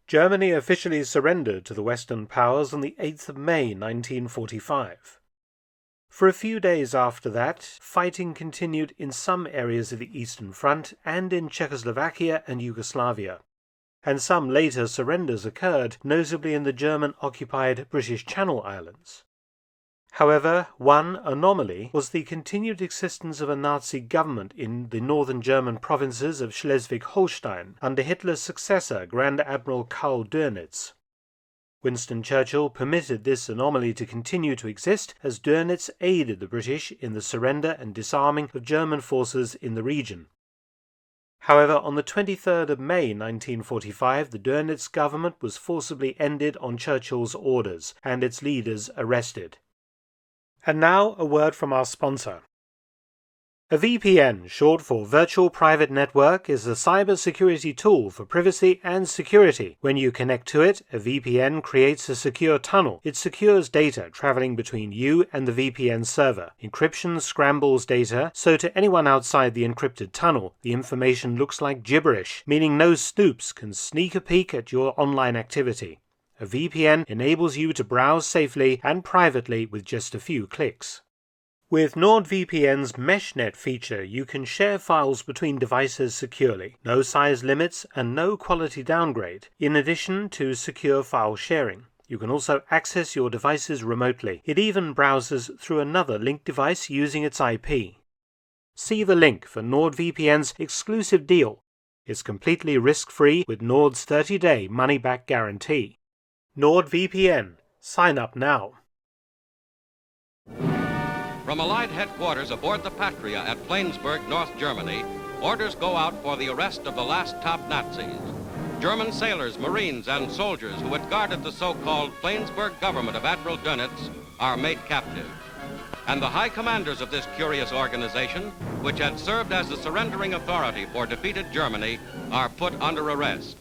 Germany officially surrendered to the Western powers on the 8th of May 1945. For a few days after that, fighting continued in some areas of the Eastern Front and in Czechoslovakia and Yugoslavia, and some later surrenders occurred, notably in the German-occupied British Channel Islands. However, one anomaly was the continued existence of a Nazi government in the northern German provinces of Schleswig-Holstein under Hitler's successor, Grand Admiral Karl Dönitz. Winston Churchill permitted this anomaly to continue to exist as Dönitz aided the British in the surrender and disarming of German forces in the region. However, on the 23rd of May 1945, the Dönitz government was forcibly ended on Churchill's orders and its leaders arrested. And now a word from our sponsor. A VPN, short for Virtual Private Network, is a cybersecurity tool for privacy and security. When you connect to it, a VPN creates a secure tunnel. It secures data traveling between you and the VPN server. Encryption scrambles data, so to anyone outside the encrypted tunnel, the information looks like gibberish, meaning no snoops can sneak a peek at your online activity. A VPN enables you to browse safely and privately with just a few clicks. With NordVPN's MeshNet feature, you can share files between devices securely, no size limits and no quality downgrade, in addition to secure file sharing. You can also access your devices remotely. It even browses through another linked device using its IP. See the link for NordVPN's exclusive deal. It's completely risk-free with Nord's 30-day money-back guarantee. NordVPN. Sign up now. From Allied headquarters aboard the Patria at Flensburg, North Germany, orders go out for the arrest of the last top Nazis. German sailors, Marines, and soldiers who had guarded the so-called Flensburg government of Admiral Dönitz are made captive. And the high commanders of this curious organization, which had served as the surrendering authority for defeated Germany, are put under arrest.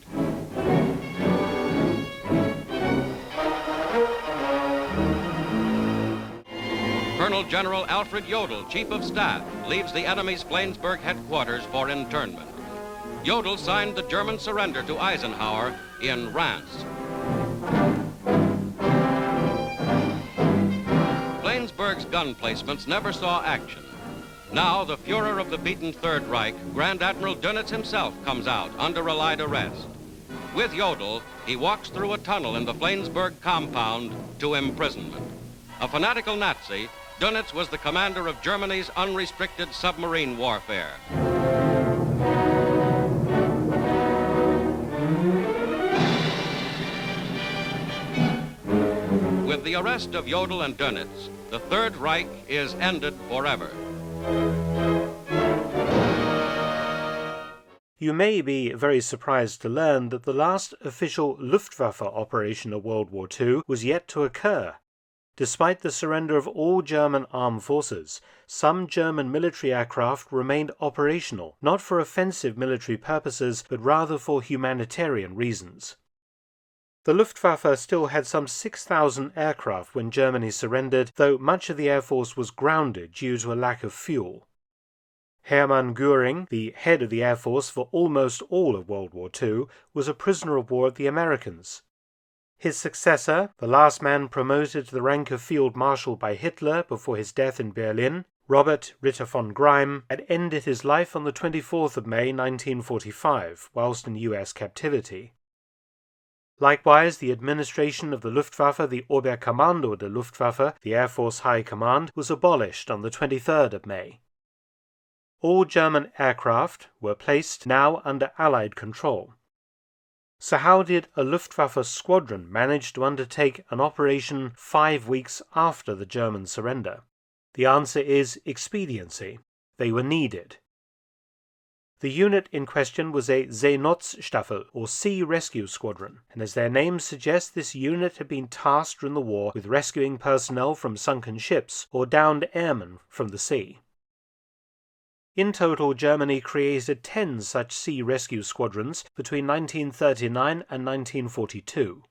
Colonel General Alfred Jodl, Chief of Staff, leaves the enemy's Flensburg headquarters for internment. Jodl signed the German surrender to Eisenhower in Reims. Flensburg's gun placements never saw action. Now the Fuhrer of the beaten Third Reich, Grand Admiral Dönitz himself, comes out under Allied arrest. With Jodl, he walks through a tunnel in the Flensburg compound to imprisonment. A fanatical Nazi, Dönitz was the commander of Germany's unrestricted submarine warfare. With the arrest of Jodl and Dönitz, the Third Reich is ended forever. You may be very surprised to learn that the last official Luftwaffe operation of World War II was yet to occur. Despite the surrender of all German armed forces, some German military aircraft remained operational, not for offensive military purposes, but rather for humanitarian reasons. The Luftwaffe still had some 6,000 aircraft when Germany surrendered, though much of the Air Force was grounded due to a lack of fuel. Hermann Göring, the head of the Air Force for almost all of World War II, was a prisoner of war of the Americans. His successor, the last man promoted to the rank of Field Marshal by Hitler before his death in Berlin, Robert Ritter von Greim, had ended his life on the 24th of May 1945, whilst in U.S. captivity. Likewise, the administration of the Luftwaffe, the Oberkommando der Luftwaffe, the Air Force High Command, was abolished on the 23rd of May. All German aircraft were placed now under Allied control. So how did a Luftwaffe squadron manage to undertake an operation 5 weeks after the German surrender? The answer is expediency. They were needed. The unit in question was a Seenotstaffel, or Sea Rescue Squadron, and as their name suggests, this unit had been tasked during the war with rescuing personnel from sunken ships or downed airmen from the sea. In total, Germany created 10 such sea rescue squadrons between 1939 and 1942.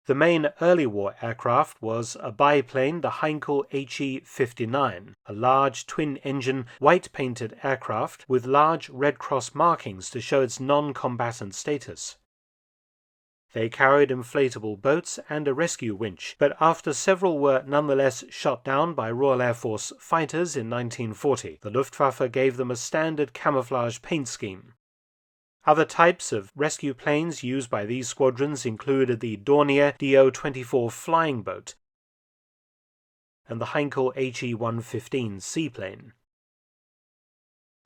The main early war aircraft was a biplane, the Heinkel HE-59, a large twin-engine, white-painted aircraft with large Red Cross markings to show its non-combatant status. They carried inflatable boats and a rescue winch, but after several were nonetheless shot down by Royal Air Force fighters in 1940, the Luftwaffe gave them a standard camouflage paint scheme. Other types of rescue planes used by these squadrons included the Dornier Do-24 flying boat and the Heinkel HE-115 seaplane.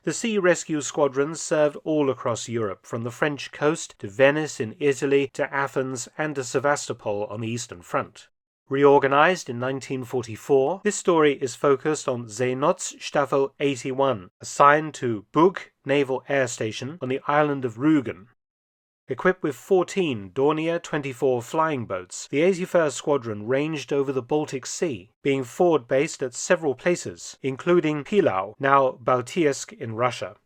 The sea rescue squadrons served all across Europe, from the French coast to Venice in Italy to Athens and to Sevastopol on the Eastern Front. Reorganized in 1944, this story is focused on Seenotstaffel 81, assigned to Bug Naval Air Station on the island of Rügen. Equipped with 14 Dornier 24 flying boats, the 81st Squadron ranged over the Baltic Sea, being forward-based at several places, including Pillau, now Baltiysk in Russia.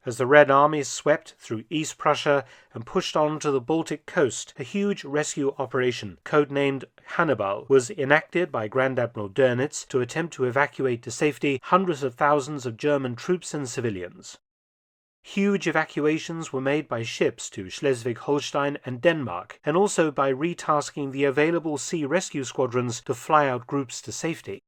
As the Red Army swept through East Prussia and pushed on to the Baltic coast, a huge rescue operation, codenamed Hannibal, was enacted by Grand Admiral Dönitz to attempt to evacuate to safety hundreds of thousands of German troops and civilians. Huge evacuations were made by ships to Schleswig-Holstein and Denmark, and also by retasking the available sea rescue squadrons to fly out groups to safety.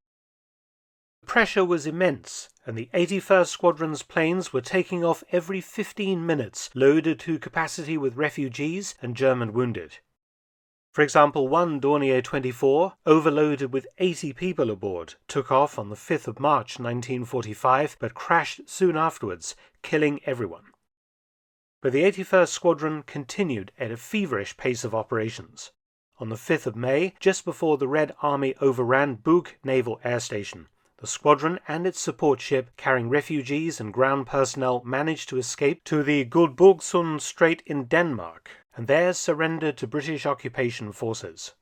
The pressure was immense, and the 81st Squadron's planes were taking off every 15 minutes, loaded to capacity with refugees and German wounded. For example, one Dornier 24, overloaded with 80 people aboard, took off on the 5th of March 1945, but crashed soon afterwards, killing everyone. But the 81st Squadron continued at a feverish pace of operations. On the 5th of May, just before the Red Army overran Bug Naval Air Station, the squadron and its support ship carrying refugees and ground personnel managed to escape to the Guldborgsund Strait in Denmark, and there surrendered to British occupation forces.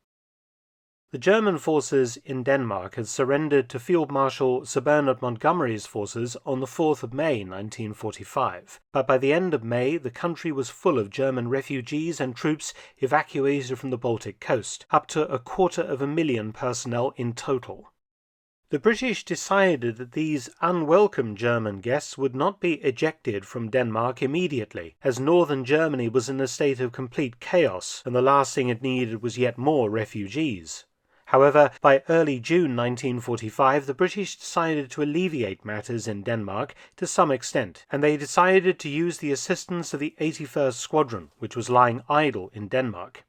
The German forces in Denmark had surrendered to Field Marshal Sir Bernard Montgomery's forces on the 4th of May 1945, but by the end of May the country was full of German refugees and troops evacuated from the Baltic coast, up to 250,000 personnel in total. The British decided that these unwelcome German guests would not be ejected from Denmark immediately, as northern Germany was in a state of complete chaos, and the last thing it needed was yet more refugees. However, by early June 1945, the British decided to alleviate matters in Denmark to some extent, and they decided to use the assistance of the 81st Squadron, which was lying idle in Denmark.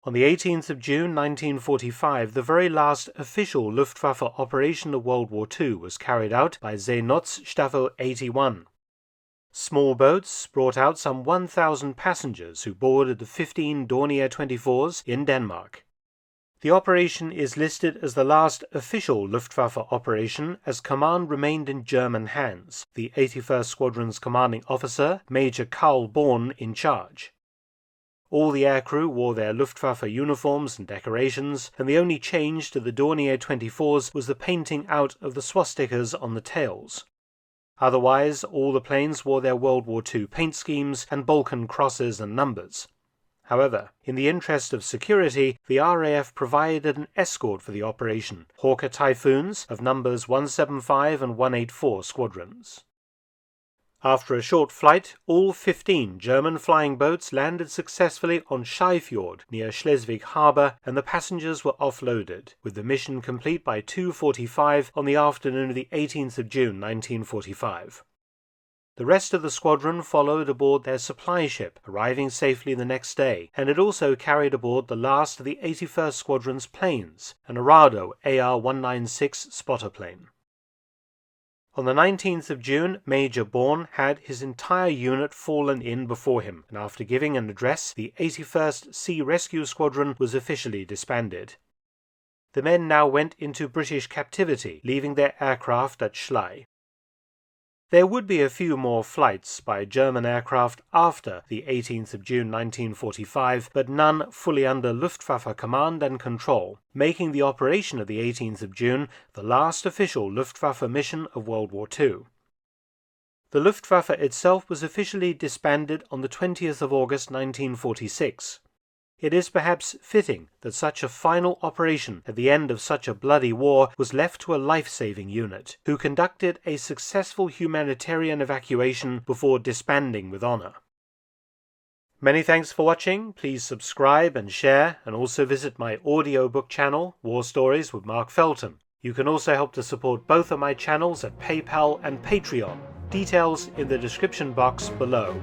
On the 18th of June 1945, the very last official Luftwaffe operation of World War II was carried out by Seenotstaffel 81. Small boats brought out some 1,000 passengers who boarded the 15 Dornier 24s in Denmark. The operation is listed as the last official Luftwaffe operation, as command remained in German hands, the 81st Squadron's commanding officer, Major Karl Born, in charge. All the aircrew wore their Luftwaffe uniforms and decorations, and the only change to the Dornier 24s was the painting out of the swastikas on the tails. Otherwise, all the planes wore their World War II paint schemes and Balkan crosses and numbers. However, in the interest of security, the RAF provided an escort for the operation, Hawker Typhoons of numbers 175 and 184 squadrons. After a short flight, all 15 German flying boats landed successfully on Schaifjord near Schleswig Harbour, and the passengers were offloaded, with the mission complete by 2:45 on the afternoon of the 18th of June 1945. The rest of the squadron followed aboard their supply ship, arriving safely the next day, and it also carried aboard the last of the 81st Squadron's planes, an Arado AR-196 spotter plane. On the 19th of June, Major Born had his entire unit fallen in before him, and after giving an address, the 81st Sea Rescue Squadron was officially disbanded. The men now went into British captivity, leaving their aircraft at Schlei. There would be a few more flights by German aircraft after the 18th of June 1945, but none fully under Luftwaffe command and control, making the operation of the 18th of June the last official Luftwaffe mission of World War II. The Luftwaffe itself was officially disbanded on the 20th of August 1946. It is perhaps fitting that such a final operation at the end of such a bloody war was left to a life-saving unit, who conducted a successful humanitarian evacuation before disbanding with honor. Many thanks for watching. Please subscribe and share, and also visit my audiobook channel, War Stories with Mark Felton. You can also help to support both of my channels at PayPal and Patreon. Details in the description box below.